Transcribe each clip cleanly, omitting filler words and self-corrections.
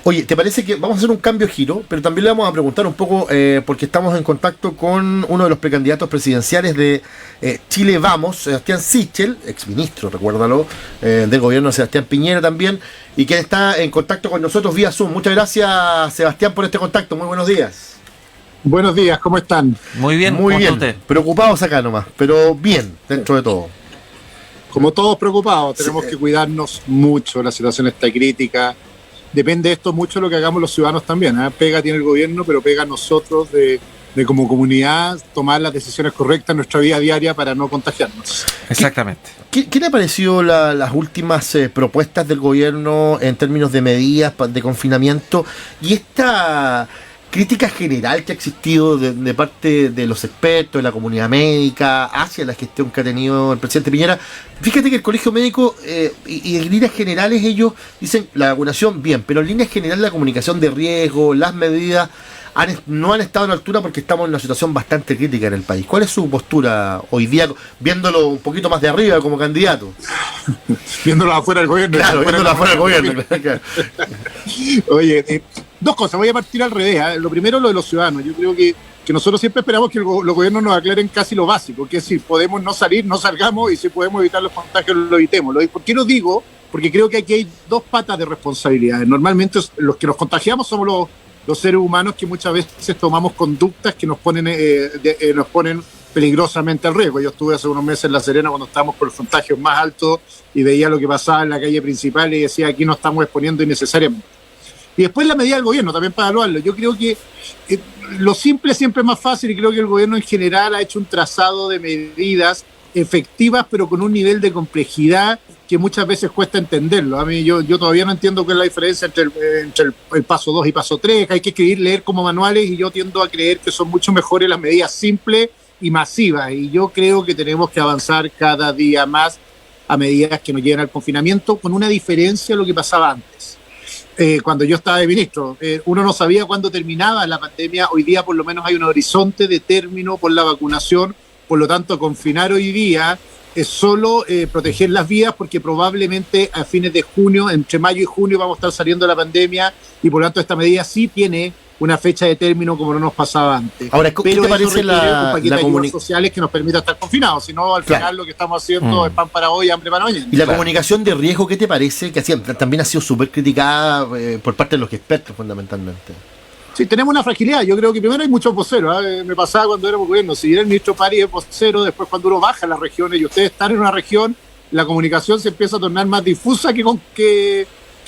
Oye, ¿te parece que vamos a hacer un cambio de giro? Pero también le vamos a preguntar un poco, porque estamos en contacto con uno de los precandidatos presidenciales de Chile Vamos, Sebastián Sichel, exministro, recuérdalo, del gobierno de Sebastián Piñera también, y quien está en contacto con nosotros vía Zoom. Muchas gracias, Sebastián, por este contacto. Muy buenos días. Buenos días, ¿cómo están? Muy bien, Muy ¿cómo está bien. usted? Preocupados acá nomás, pero bien, dentro de todo. Como todos preocupados, tenemos que cuidarnos mucho, la situación está crítica. Depende de esto mucho lo que hagamos los ciudadanos también. Pega tiene el gobierno, pero pega a nosotros de como comunidad tomar las decisiones correctas en nuestra vida diaria para no contagiarnos. Exactamente. ¿Qué le pareció las últimas propuestas del gobierno en términos de medidas de confinamiento y esta crítica general que ha existido de parte de los expertos, de la comunidad médica, hacia la gestión que ha tenido el presidente Piñera? Fíjate que el Colegio Médico y en líneas generales ellos dicen la vacunación bien, pero en líneas generales la comunicación de riesgo, las medidas no han estado a la altura porque estamos en una situación bastante crítica en el país. ¿Cuál es su postura hoy día, viéndolo un poquito más de arriba como candidato? Viéndolo afuera del gobierno. Claro, viéndolo afuera del gobierno. Claro. Oye, dos cosas, voy a partir al revés. Lo primero, lo de los ciudadanos. Yo creo que nosotros siempre esperamos que los gobiernos nos aclaren casi lo básico, que es si podemos no salir, no salgamos, y si podemos evitar los contagios, lo evitemos. ¿Por qué lo digo? Porque creo que aquí hay dos patas de responsabilidad. Normalmente los que nos contagiamos somos los seres humanos que muchas veces tomamos conductas que nos ponen peligrosamente al riesgo. Yo estuve hace unos meses en La Serena cuando estábamos con los contagios más altos y veía lo que pasaba en la calle principal y decía, aquí nos estamos exponiendo innecesariamente. Y después la medida del gobierno, también para evaluarlo. Yo creo que lo simple siempre es más fácil, y creo que el gobierno en general ha hecho un trazado de medidas efectivas, pero con un nivel de complejidad que muchas veces cuesta entenderlo. A mí yo todavía no entiendo qué es la diferencia entre el paso 2 y paso 3, que hay que escribir, leer como manuales, y yo tiendo a creer que son mucho mejores las medidas simples y masivas, y yo creo que tenemos que avanzar cada día más a medidas que nos lleven al confinamiento, con una diferencia a lo que pasaba antes. Cuando yo estaba de ministro, uno no sabía cuándo terminaba la pandemia. Hoy día por lo menos hay un horizonte de término por la vacunación, por lo tanto confinar hoy día es solo proteger las vidas, porque probablemente a fines de junio, entre mayo y junio, vamos a estar saliendo de la pandemia, y por lo tanto esta medida sí tiene una fecha de término como no nos pasaba antes. Ahora, ¿qué te parece la comunicación sociales que nos permita estar confinados? Si no, al final lo que estamos haciendo es pan para hoy, hambre para mañana. ¿Y la comunicación de riesgo, qué te parece? Que también ha sido súper criticada por parte de los expertos, fundamentalmente. Sí, tenemos una fragilidad. Yo creo que primero hay muchos voceros. Me pasaba cuando éramos gobierno. Si era el ministro París es vocero, después cuando uno baja a las regiones y ustedes están en una región, la comunicación se empieza a tornar más difusa que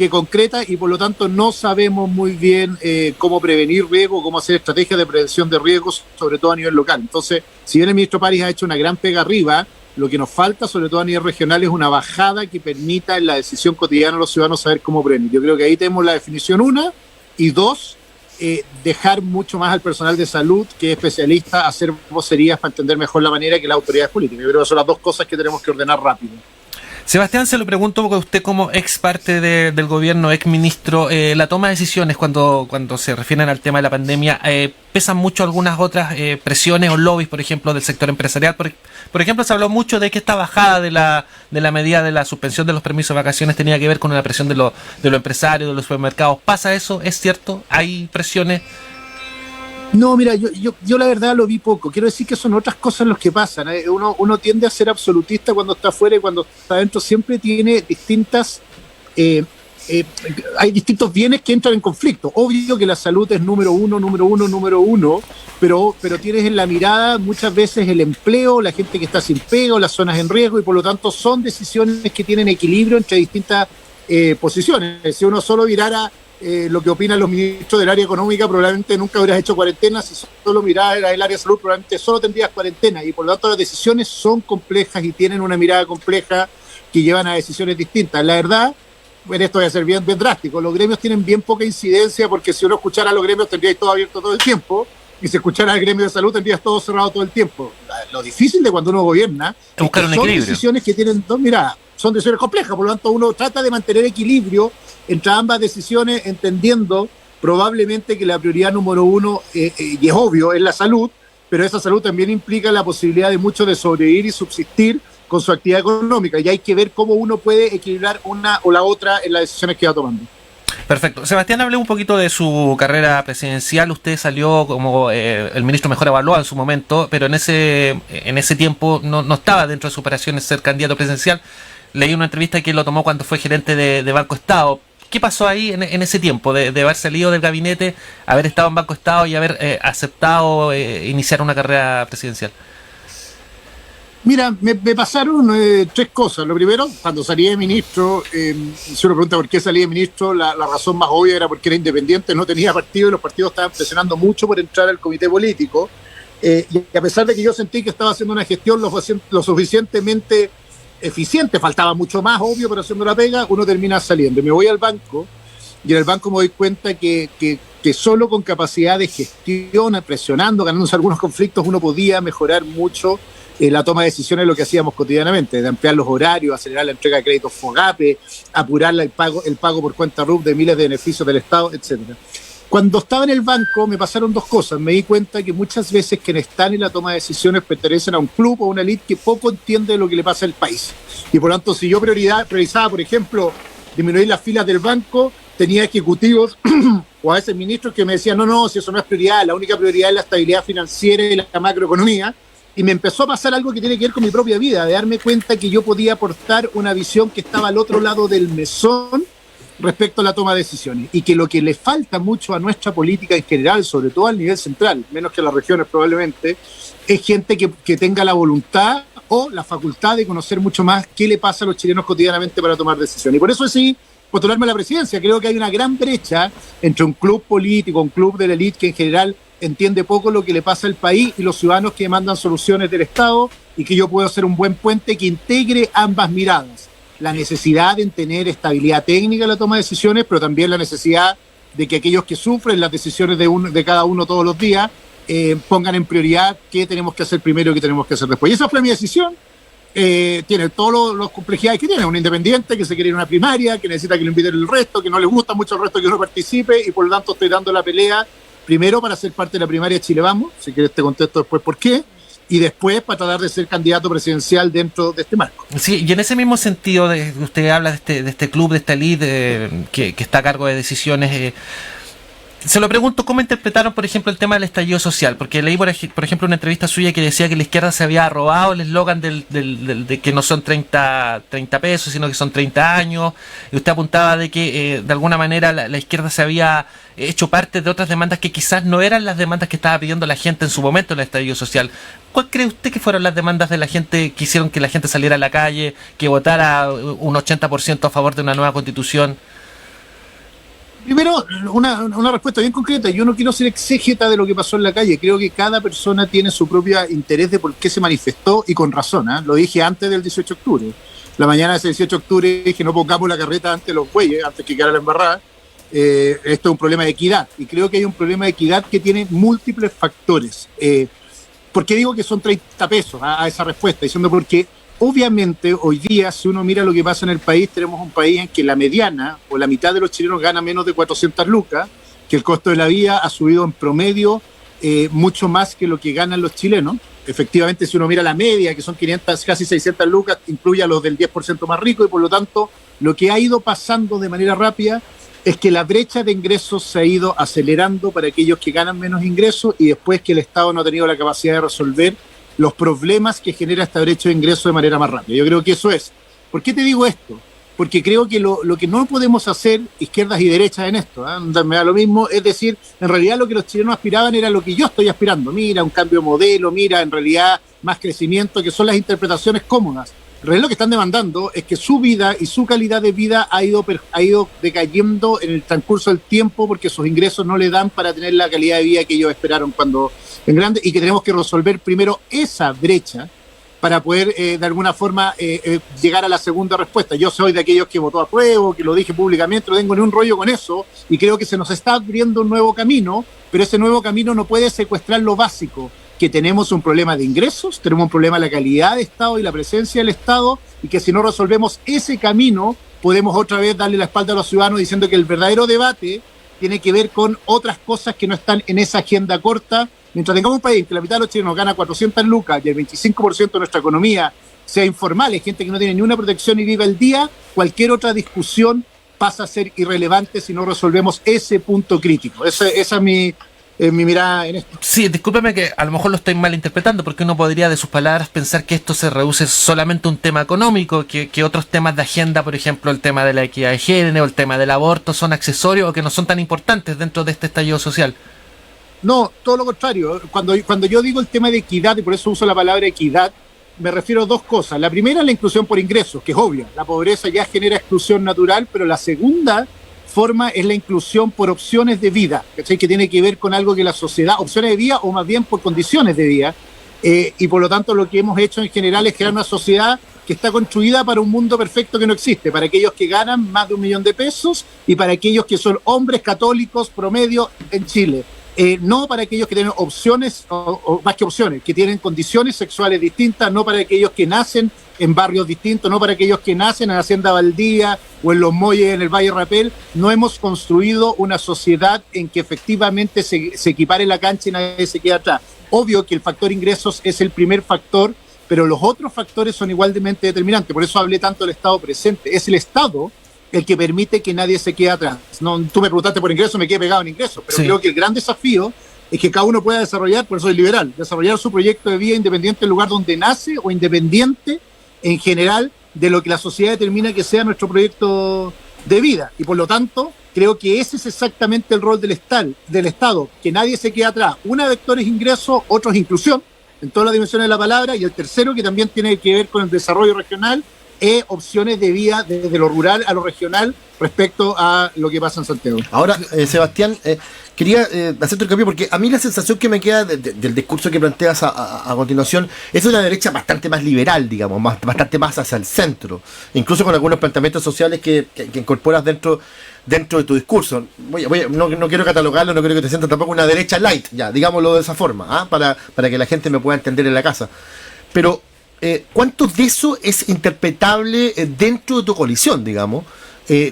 concreta, y por lo tanto no sabemos muy bien cómo prevenir riesgo, cómo hacer estrategias de prevención de riesgos, sobre todo a nivel local. Entonces, si bien el ministro París ha hecho una gran pega arriba, lo que nos falta, sobre todo a nivel regional, es una bajada que permita en la decisión cotidiana a los ciudadanos saber cómo prevenir. Yo creo que ahí tenemos la definición, una, y dos, dejar mucho más al personal de salud, que es especialista, a hacer vocerías para entender mejor la manera que las autoridades políticas. Yo creo que son las dos cosas que tenemos que ordenar rápido. Sebastián, se lo pregunto porque usted, como ex parte del gobierno, ex ministro, la toma de decisiones cuando se refieren al tema de la pandemia, pesan mucho algunas otras presiones o lobbies, por ejemplo, del sector empresarial. Por ejemplo, se habló mucho de que esta bajada de la medida de la suspensión de los permisos de vacaciones tenía que ver con una presión de los empresarios, de los supermercados. ¿Pasa eso? ¿Es cierto? ¿Hay presiones? No, mira, yo la verdad lo vi poco. Quiero decir que son otras cosas los que pasan. Uno tiende a ser absolutista cuando está afuera, y cuando está adentro siempre tiene distintas... hay distintos bienes que entran en conflicto. Obvio que la salud es número uno, pero tienes en la mirada muchas veces el empleo, la gente que está sin pega, las zonas en riesgo, y por lo tanto son decisiones que tienen equilibrio entre distintas posiciones. Si uno solo mirara lo que opinan los ministros del área económica, probablemente nunca hubieras hecho cuarentena. Si solo miraras el área de salud, probablemente solo tendrías cuarentena, y por lo tanto las decisiones son complejas y tienen una mirada compleja que llevan a decisiones distintas. La verdad, en esto voy a ser bien drástico, los gremios tienen bien poca incidencia, porque si uno escuchara a los gremios tendríais todo abierto todo el tiempo, y si escuchara al gremio de salud tendrías todo cerrado todo el tiempo. Lo difícil de cuando uno gobierna es buscar un equilibrio. Son decisiones que tienen dos miradas, son decisiones complejas, por lo tanto uno trata de mantener equilibrio entre ambas decisiones, entendiendo probablemente que la prioridad número uno, y es obvio, es la salud, pero esa salud también implica la posibilidad de muchos de sobrevivir y subsistir con su actividad económica, y hay que ver cómo uno puede equilibrar una o la otra en las decisiones que va tomando. Perfecto. Sebastián, hablé un poquito de su carrera presidencial. Usted salió como el ministro mejor evaluado en su momento, pero en ese tiempo no estaba dentro de sus operaciones ser candidato presidencial. Leí una entrevista que lo tomó cuando fue gerente de Banco Estado. ¿Qué pasó ahí en ese tiempo de haber salido del gabinete, haber estado en Banco Estado y haber aceptado iniciar una carrera presidencial? Mira, me pasaron tres cosas. Lo primero, cuando salí de ministro, si uno pregunta por qué salí de ministro, la razón más obvia era porque era independiente, no tenía partido y los partidos estaban presionando mucho por entrar al comité político. Y a pesar de que yo sentí que estaba haciendo una gestión lo suficientemente eficiente, faltaba mucho más, obvio, pero haciendo la pega, uno termina saliendo. Me voy al banco y en el banco me doy cuenta que solo con capacidad de gestión, presionando, ganándose algunos conflictos, uno podía mejorar mucho la toma de decisiones, lo que hacíamos cotidianamente, de ampliar los horarios, acelerar la entrega de créditos FOGAPE, apurar el pago por cuenta RUP de miles de beneficios del Estado, etcétera. Cuando estaba en el banco me pasaron dos cosas. Me di cuenta que muchas veces quienes están en la toma de decisiones pertenecen a un club o una élite que poco entiende lo que le pasa al país. Y por lo tanto, si yo priorizaba, por ejemplo, disminuir las filas del banco, tenía ejecutivos o a veces ministros que me decían, no, si eso no es prioridad, la única prioridad es la estabilidad financiera y la macroeconomía. Y me empezó a pasar algo que tiene que ver con mi propia vida, de darme cuenta que yo podía aportar una visión que estaba al otro lado del mesón respecto a la toma de decisiones. Y que lo que le falta mucho a nuestra política en general, sobre todo al nivel central, menos que a las regiones probablemente, es gente que tenga la voluntad o la facultad de conocer mucho más qué le pasa a los chilenos cotidianamente para tomar decisiones. Y por eso sí, postularme a la presidencia. Creo que hay una gran brecha entre un club político, un club de la élite que en general entiende poco lo que le pasa al país y los ciudadanos que demandan soluciones del Estado, y que yo puedo ser un buen puente que integre ambas miradas. La necesidad de tener estabilidad técnica en la toma de decisiones, pero también la necesidad de que aquellos que sufren las decisiones de cada uno todos los días pongan en prioridad qué tenemos que hacer primero y qué tenemos que hacer después. Y esa fue mi decisión. Tiene todas las complejidades que tiene un independiente que se quiere ir a una primaria, que necesita que lo inviten el resto, que no le gusta mucho el resto que uno participe, y por lo tanto estoy dando la pelea primero para ser parte de la primaria Chile Vamos, si quieres te contesto después por qué, y después para tratar de ser candidato presidencial dentro de este marco. Sí, y en ese mismo sentido, usted habla de este club, de esta elite que está a cargo de decisiones. Se lo pregunto, ¿cómo interpretaron, por ejemplo, el tema del estallido social? Porque leí, por ejemplo, una entrevista suya que decía que la izquierda se había robado el eslogan de que no son 30 pesos, sino que son 30 años. Y usted apuntaba de que, de alguna manera, la izquierda se había hecho parte de otras demandas que quizás no eran las demandas que estaba pidiendo la gente en su momento en el estallido social. ¿Cuál cree usted que fueron las demandas de la gente que hicieron que la gente saliera a la calle, que votara un 80% a favor de una nueva constitución? Primero, una respuesta bien concreta. Yo no quiero ser exégeta de lo que pasó en la calle. Creo que cada persona tiene su propio interés de por qué se manifestó, y con razón. Lo dije antes del 18 de octubre. La mañana de ese 18 de octubre dije, no pongamos la carreta ante los bueyes, antes que quedara la embarrada. Esto es un problema de equidad. Y creo que hay un problema de equidad que tiene múltiples factores. ¿Por qué digo que son 30 pesos a esa respuesta? Diciendo porque obviamente, hoy día, si uno mira lo que pasa en el país, tenemos un país en que la mediana o la mitad de los chilenos gana menos de 400 lucas, que el costo de la vida ha subido en promedio mucho más que lo que ganan los chilenos. Efectivamente, si uno mira la media, que son 500, casi 600 lucas, incluye a los del 10% más rico, y por lo tanto, lo que ha ido pasando de manera rápida es que la brecha de ingresos se ha ido acelerando para aquellos que ganan menos ingresos, y después que el Estado no ha tenido la capacidad de resolver los problemas que genera esta brecha de ingresos de manera más rápida. Yo creo que eso es. ¿Por qué te digo esto? Porque creo que lo que no podemos hacer, izquierdas y derechas en esto, me da lo mismo, es decir, en realidad lo que los chilenos aspiraban era lo que yo estoy aspirando. Mira, un cambio de modelo, mira, en realidad más crecimiento, que son las interpretaciones cómodas. En realidad lo que están demandando es que su vida y su calidad de vida ha ido decayendo en el transcurso del tiempo, porque sus ingresos no le dan para tener la calidad de vida que ellos esperaron cuando en grande, y que tenemos que resolver primero esa brecha para poder de alguna forma llegar a la segunda respuesta. Yo soy de aquellos que votó a prueba, que lo dije públicamente, no tengo ni un rollo con eso, y creo que se nos está abriendo un nuevo camino, pero ese nuevo camino no puede secuestrar lo básico, que tenemos un problema de ingresos, tenemos un problema de la calidad de Estado y la presencia del Estado, y que si no resolvemos ese camino, podemos otra vez darle la espalda a los ciudadanos diciendo que el verdadero debate tiene que ver con otras cosas que no están en esa agenda corta. Mientras tengamos un país que la mitad de los chilenos gana 400 lucas y el 25% de nuestra economía sea informal, es gente que no tiene ni una protección y vive el día, cualquier otra discusión pasa a ser irrelevante si no resolvemos ese punto crítico. Esa es mi mirada en esto. Sí, discúlpeme que a lo mejor lo estoy malinterpretando, porque uno podría de sus palabras pensar que esto se reduce solamente a un tema económico, que otros temas de agenda, por ejemplo el tema de la equidad de género, el tema del aborto, son accesorios o que no son tan importantes dentro de este estallido social. No, todo lo contrario. Cuando yo digo el tema de equidad, y por eso uso la palabra equidad, me refiero a dos cosas. La primera es la inclusión por ingresos, que es obvia. La pobreza ya genera exclusión natural, pero la segunda forma es la inclusión por opciones de vida, ¿cachai? Que tiene que ver con algo que la sociedad, opciones de vida o más bien por condiciones de vida, y por lo tanto lo que hemos hecho en general es crear una sociedad que está construida para un mundo perfecto que no existe, para aquellos que ganan más de $1 millón y para aquellos que son hombres católicos promedio en Chile. No para aquellos que tienen opciones, o más que opciones, que tienen condiciones sexuales distintas, no para aquellos que nacen en barrios distintos, no para aquellos que nacen en Hacienda Baldía o en Los Molles, en el Valle Rapel. No hemos construido una sociedad en que efectivamente se equipare la cancha y nadie se quede atrás. Obvio que el factor ingresos es el primer factor, pero los otros factores son igualmente determinantes. Por eso hablé tanto del Estado presente. Es el Estado el que permite que nadie se quede atrás. No, tú me preguntaste por ingreso, me quedé pegado en ingresos, pero sí, creo que el gran desafío es que cada uno pueda desarrollar, por eso soy liberal, desarrollar su proyecto de vida independiente del lugar donde nace o independiente en general de lo que la sociedad determina que sea nuestro proyecto de vida. Y por lo tanto, creo que ese es exactamente el rol del Estado, que nadie se quede atrás. Una vector es ingreso, otro es inclusión, en todas las dimensiones de la palabra, y el tercero, que también tiene que ver con el desarrollo regional, opciones de vida desde lo rural a lo regional respecto a lo que pasa en Santiago. Ahora, Sebastián, quería hacerte un cambio porque a mí la sensación que me queda del discurso que planteas a continuación es una derecha bastante más liberal, digamos, bastante más hacia el centro, incluso con algunos planteamientos sociales que incorporas dentro de tu discurso. No quiero catalogarlo, no quiero que te sientas tampoco una derecha light, ya, digámoslo de esa forma, para que la gente me pueda entender en la casa. Pero ¿cuánto de eso es interpretable dentro de tu coalición, digamos?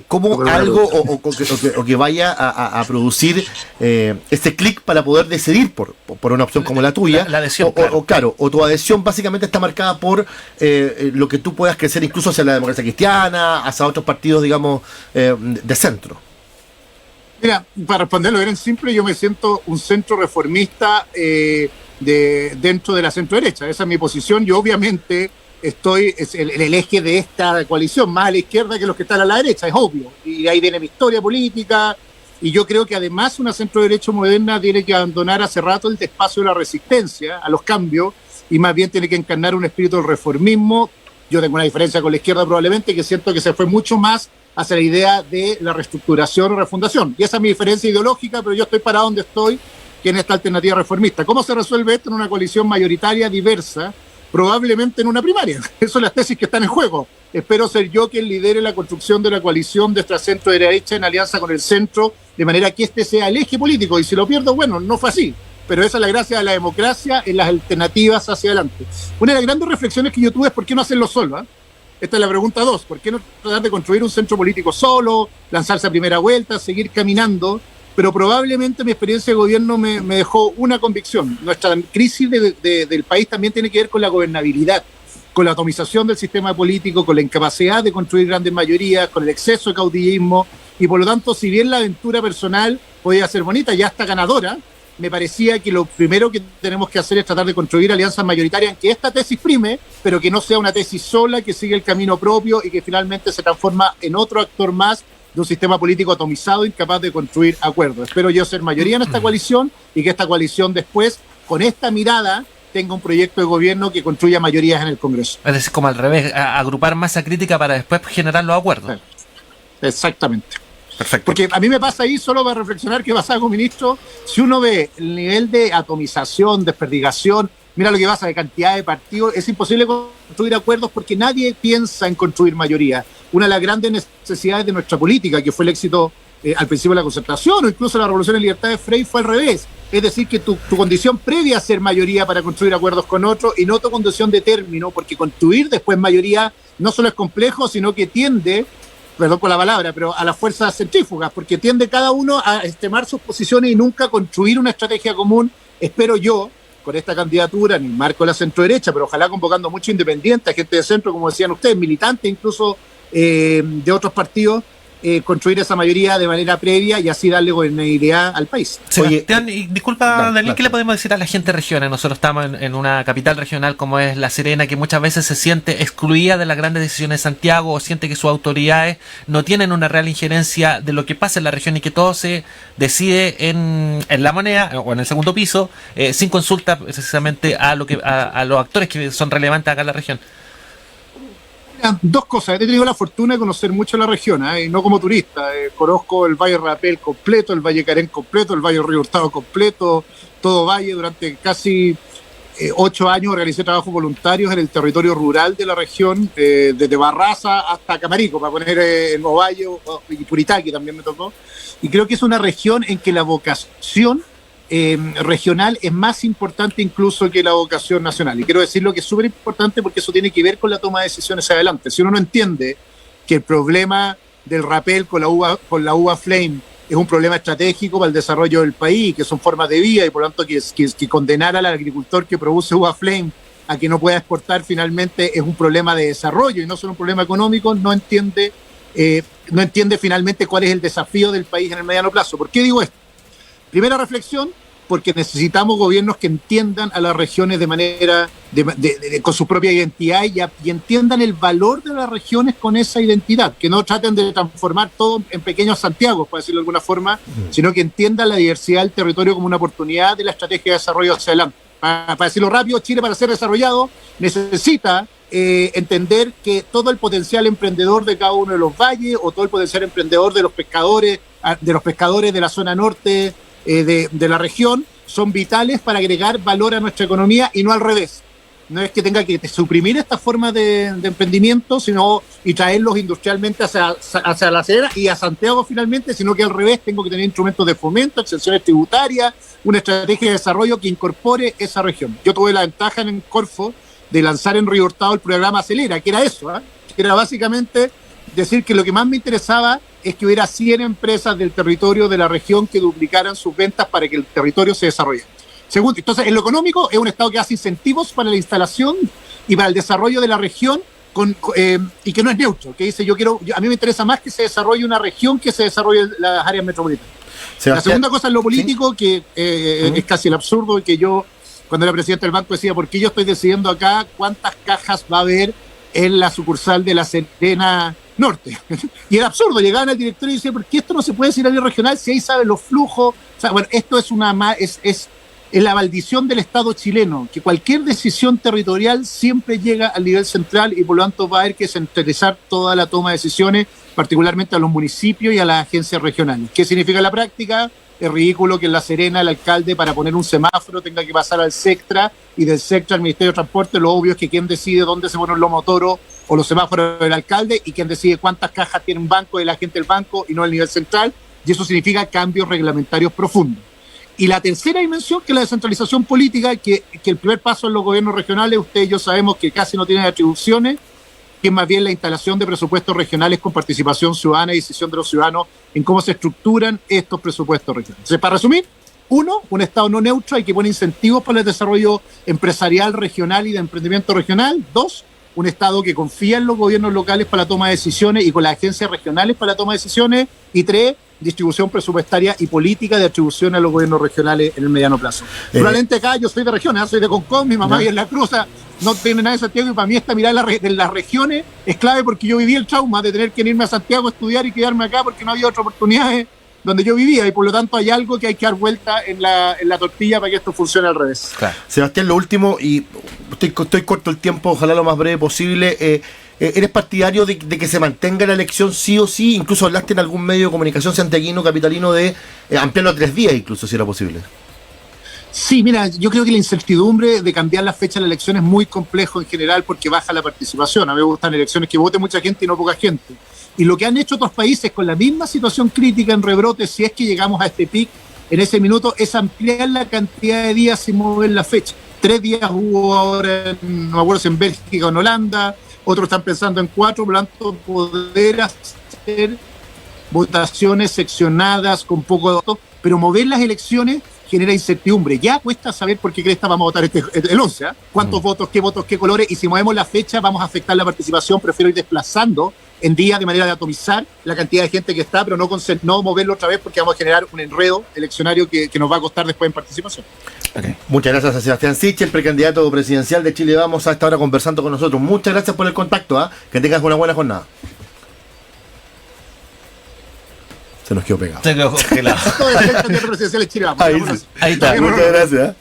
Como algo o que vaya a producir este clic para poder decidir por una opción como la tuya. La adhesión, claro. O tu adhesión básicamente está marcada por lo que tú puedas crecer incluso hacia la democracia cristiana, hacia otros partidos, digamos, de centro. Mira, para responderlo bien simple, yo me siento un centro reformista dentro de la centro derecha. Esa es mi posición. Yo obviamente es el eje de esta coalición, más a la izquierda que los que están a la derecha, es obvio. Y ahí viene mi historia política. Y yo creo que además una centro derecha moderna tiene que abandonar hace rato el espacio de la resistencia a los cambios y más bien tiene que encarnar un espíritu del reformismo. Yo tengo una diferencia con la izquierda probablemente, que siento que se fue mucho más hacia la idea de la reestructuración o refundación. Y esa es mi diferencia ideológica, pero yo estoy parado donde estoy, que en esta alternativa reformista. ¿Cómo se resuelve esto? En una coalición mayoritaria diversa, probablemente en una primaria. Esas son las tesis que están en juego. Espero ser yo quien lidere la construcción de la coalición de esta centro derecha en alianza con el centro, de manera que este sea el eje político. Y si lo pierdo, bueno, no fue así. Pero esa es la gracia de la democracia en las alternativas hacia adelante. Una de las grandes reflexiones que yo tuve es ¿por qué no hacerlo solo? Esta es la pregunta 2. ¿Por qué no tratar de construir un centro político solo, lanzarse a primera vuelta, seguir caminando? Pero probablemente mi experiencia de gobierno me dejó una convicción. Nuestra crisis del país también tiene que ver con la gobernabilidad, con la atomización del sistema político, con la incapacidad de construir grandes mayorías, con el exceso de caudillismo. Y por lo tanto, si bien la aventura personal podía ser bonita, ya está ganadora, me parecía que lo primero que tenemos que hacer es tratar de construir alianzas mayoritarias en que esta tesis prime, pero que no sea una tesis sola, que siga el camino propio y que finalmente se transforma en otro actor más de un sistema político atomizado, incapaz de construir acuerdos. Espero yo ser mayoría en esta coalición y que esta coalición después, con esta mirada, tenga un proyecto de gobierno que construya mayorías en el Congreso. Es decir, como al revés, agrupar masa crítica para después generar los acuerdos. Exactamente. Perfecto. Porque a mí me pasa ahí, solo para reflexionar qué pasa como ministro, si uno ve el nivel de atomización, desperdigación, mira lo que pasa de cantidad de partidos, es imposible construir acuerdos porque nadie piensa en construir mayoría. Una de las grandes necesidades de nuestra política, que fue el éxito al principio de la concertación o incluso la revolución en libertad de Frei, fue al revés. Es decir, que tu condición previa a ser mayoría para construir acuerdos con otros y no tu condición de término, porque construir después mayoría no solo es complejo, sino que tiende, perdón por la palabra, pero a las fuerzas centrífugas, porque tiende cada uno a extremar sus posiciones y nunca construir una estrategia común, espero yo, con esta candidatura en el marco de la centro-derecha, pero ojalá convocando mucho independientes, gente de centro, como decían ustedes, militantes incluso de otros partidos, construir esa mayoría de manera previa y así darle gobernabilidad al país. Sebastián, y disculpa, Daniel, ¿qué le podemos decir a la gente de regiones? Nosotros estamos en una capital regional como es La Serena, que muchas veces se siente excluida de las grandes decisiones de Santiago, o siente que sus autoridades no tienen una real injerencia de lo que pasa en la región y que todo se decide en la Moneda o en el segundo piso, sin consulta precisamente a los actores que son relevantes acá en la región. Dos cosas. He tenido la fortuna de conocer mucho la región, y no como turista. Conozco el Valle Rapel completo, el Valle Carén completo, el Valle Río Hurtado completo, todo Valle. Durante casi 8 años realicé trabajos voluntarios en el territorio rural de la región, desde Barraza hasta Camarico, para poner en Ovalle y Puritaqui también me tocó. Y creo que es una región en que la vocación regional es más importante incluso que la vocación nacional. Y quiero decirlo que es súper importante porque eso tiene que ver con la toma de decisiones adelante. Si uno no entiende que el problema del Rapel con la uva Flame es un problema estratégico para el desarrollo del país, que son formas de vida y por lo tanto que condenar al agricultor que produce uva Flame a que no pueda exportar finalmente es un problema de desarrollo y no solo un problema económico, no entiende finalmente cuál es el desafío del país en el mediano plazo. ¿Por qué digo esto? Primera reflexión, porque necesitamos gobiernos que entiendan a las regiones de manera, con su propia identidad y entiendan el valor de las regiones con esa identidad, que no traten de transformar todo en pequeños Santiagos, por decirlo de alguna forma, sino que entiendan la diversidad del territorio como una oportunidad de la estrategia de desarrollo hacia adelante. Para decirlo rápido, Chile para ser desarrollado necesita entender que todo el potencial emprendedor de cada uno de los valles o todo el potencial emprendedor de los pescadores de la zona norte de la región son vitales para agregar valor a nuestra economía y no al revés. No es que tenga que suprimir esta forma de emprendimiento y traerlos industrialmente hacia La Serena y a Santiago finalmente, sino que al revés tengo que tener instrumentos de fomento, exenciones tributarias, una estrategia de desarrollo que incorpore esa región. Yo tuve la ventaja en Corfo de lanzar en Río Hurtado el programa Acelera, que era eso, que era básicamente decir que lo que más me interesaba es que hubiera 100 empresas del territorio de la región que duplicaran sus ventas para que el territorio se desarrollara. Segundo, entonces, en lo económico es un Estado que hace incentivos para la instalación y para el desarrollo de la región y que no es neutro, que dice a mí me interesa más que se desarrolle una región que se desarrolle las áreas metropolitanas. La segunda cosa es lo político, ¿sí? Que es casi el absurdo, y que yo, cuando era presidente del banco, decía, ¿por qué yo estoy decidiendo acá cuántas cajas va a haber en la sucursal de La Serena Norte? Y era absurdo, llegaban al directorio y decían, ¿por qué esto no se puede decir a nivel regional si ahí saben los flujos? O sea, bueno, esto es la maldición del Estado chileno, que cualquier decisión territorial siempre llega al nivel central y por lo tanto va a haber que centralizar toda la toma de decisiones, particularmente a los municipios y a las agencias regionales. ¿Qué significa en la práctica? Es ridículo que en La Serena el alcalde, para poner un semáforo, tenga que pasar al SECTRA y del SECTRA al Ministerio de Transporte. Lo obvio es que quien decide dónde se pone un lomo toro o los semáforos del alcalde, y quien decide cuántas cajas tiene un banco es la gente del banco y no el nivel central, y eso significa cambios reglamentarios profundos. Y la tercera dimensión, que es la descentralización política, que el primer paso en los gobiernos regionales, ustedes y yo sabemos que casi no tienen atribuciones, que es más bien la instalación de presupuestos regionales con participación ciudadana y decisión de los ciudadanos en cómo se estructuran estos presupuestos regionales. Entonces, para resumir, uno, un Estado no neutro y que pone incentivos para el desarrollo empresarial regional y de emprendimiento regional. Dos, un Estado que confía en los gobiernos locales para la toma de decisiones y con las agencias regionales para la toma de decisiones. Y tres, distribución presupuestaria y política de atribución a los gobiernos regionales en el mediano plazo. Probablemente acá yo soy de regiones, soy de Concón, mi mamá vive en La Cruz, no tiene nada de Santiago, y para mí esta mirada de las regiones es clave porque yo viví el trauma de tener que irme a Santiago a estudiar y quedarme acá porque no había otras oportunidades donde yo vivía, y por lo tanto hay algo que hay que dar vuelta en la tortilla para que esto funcione al revés. Claro. Sebastián, lo último, y estoy corto el tiempo, ojalá lo más breve posible. ¿Eres partidario de que se mantenga la elección sí o sí? Incluso hablaste en algún medio de comunicación santiaguino, capitalino, de ampliarlo a 3 días, incluso, si era posible. Sí, mira, yo creo que la incertidumbre de cambiar la fecha de la elección es muy complejo en general porque baja la participación. A mí me gustan elecciones que vote mucha gente y no poca gente. Y lo que han hecho otros países con la misma situación crítica en rebrote, si es que llegamos a este pic en ese minuto, es ampliar la cantidad de días sin mover la fecha. 3 días hubo ahora, no me acuerdo si en Bélgica o en Holanda, otros están pensando en 4, por lo tanto poder hacer votaciones seccionadas con poco de voto, pero mover las elecciones genera incertidumbre. Ya cuesta saber por qué cresta vamos a votar el 11, ¿eh? ¿Cuántos votos, qué colores? Y si movemos la fecha, vamos a afectar la participación. Prefiero ir desplazando en día de manera de atomizar la cantidad de gente que está, pero no moverlo otra vez porque vamos a generar un enredo eleccionario que nos va a costar después en participación. Okay. Muchas gracias a Sebastián Sichel, el precandidato presidencial de Chile Vamos, a esta hora conversando con nosotros. Muchas gracias por el contacto, ¿eh? Que tengas una buena jornada. Se nos quedó pegado. Se quedó congelado. Esto es el candidato presidencial de Chile Vamos. Ahí está. Muchas gracias.